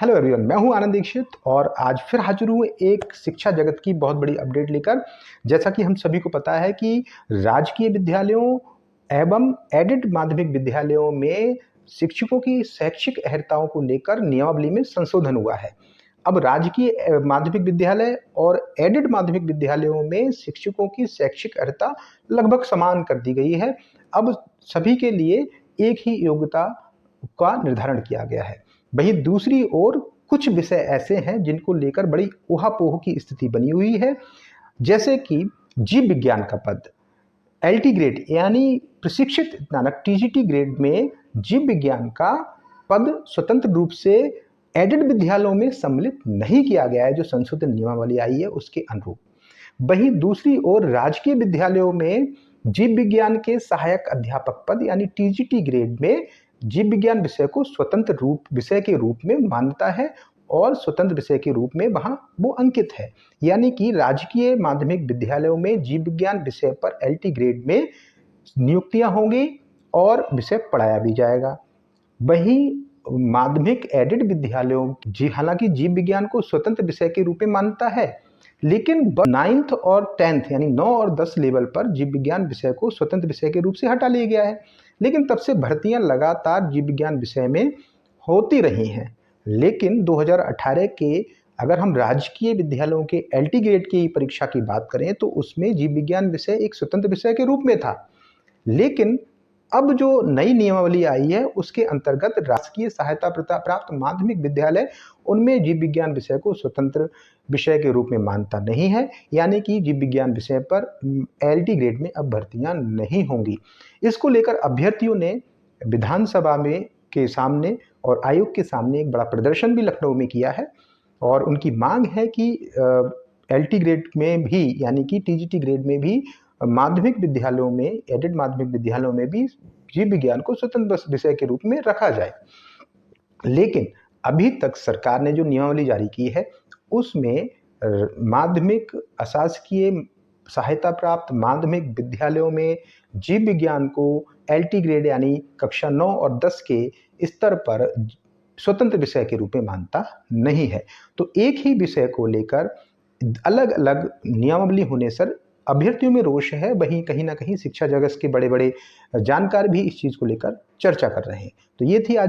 Hello everyone, मैं हूं आनंद दीक्षित और आज फिर हाजिर हूं एक शिक्षा जगत की बहुत बड़ी अपडेट लेकर। जैसा कि हम सभी को पता है कि राजकीय विद्यालयों एवं एडेड माध्यमिक विद्यालयों में शिक्षकों की शैक्षिक अर्हताओं को लेकर नियमावली में संशोधन हुआ है। अब राजकीय माध्यमिक विद्यालय और एडेड माध्यमिक विद्यालयों में शिक्षकों की शैक्षिक अर्हता लगभग समान कर दी गई है। अब सभी के लिए एक ही योग्यता का निर्धारण किया गया है। वहीं दूसरी ओर कुछ विषय ऐसे हैं जिनको लेकर बड़ी ऊहापोह की स्थिति बनी हुई है, जैसे कि जीव विज्ञान का पद एलटी ग्रेड यानी प्रशिक्षित स्नातक टीजीटी ग्रेड में जीव विज्ञान का पद स्वतंत्र रूप से एडेड विद्यालयों में सम्मिलित नहीं किया गया है, जो संशोधित नियमावली आई है उसके अनुरूप। वहीं दूसरी ओर राजकीय विद्यालयों में जीव विज्ञान के सहायक अध्यापक पद यानी टीजीटी ग्रेड में जीव विज्ञान विषय को स्वतंत्र रूप विषय के रूप में मान्यता है और स्वतंत्र विषय के रूप में वहां वो अंकित है। यानी कि राजकीय माध्यमिक विद्यालयों में जीव विज्ञान विषय पर एलटी ग्रेड में नियुक्तियां होंगी और विषय पढ़ाया भी जाएगा। वहीं माध्यमिक एडेड विद्यालयों हालांकि जीव विज्ञान को स्वतंत्र विषय के रूप में मानता है, लेकिन 9th और 10th यानी 9 और 10 लेवल पर जीव विज्ञान विषय को स्वतंत्र विषय के रूप से हटा लिया गया है। लेकिन तब से भर्तियां लगातार जीव विज्ञान विषय में होती रही हैं। लेकिन 2018 के अगर हम राजकीय विद्यालयों के एलटी ग्रेड की परीक्षा की बात करें तो उसमें जीव विज्ञान विषय एक स्वतंत्र विषय के रूप में था। लेकिन अब जो नई नियमावली आई है उसके अंतर्गत राजकीय सहायता प्राप्त माध्यमिक विद्यालय उनमें जीव विज्ञान विषय को स्वतंत्र विषय के रूप में मानता नहीं है। यानी कि जीव विज्ञान विषय पर एलटी ग्रेड में अब भर्तियां नहीं होंगी। इसको लेकर अभ्यर्थियों ने विधानसभा में के सामने और आयोग के सामने एक बड़ा प्रदर्शन भी लखनऊ में किया है और उनकी मांग है कि एलटी ग्रेड में भी यानी कि टीजीटी ग्रेड में भी माध्यमिक विद्यालयों में एडेड माध्यमिक विद्यालयों में भी जीव विज्ञान को स्वतंत्र विषय के रूप में रखा जाए। लेकिन अभी तक सरकार ने जो नियमावली जारी की है उसमें माध्यमिक अशासकीय सहायता प्राप्त माध्यमिक विद्यालयों में जीव विज्ञान को एलटी ग्रेड यानी कक्षा 9 और 10 के स्तर पर स्वतंत्र विषय के रूप में मानता नहीं है। तो एक ही विषय को लेकर अलग अलग नियमावली होने से अभ्यर्थियों में रोष है। वहीं कहीं ना कहीं शिक्षा जगत के बड़े बड़े जानकार भी इस चीज को लेकर चर्चा कर रहे हैं। तो ये थी आज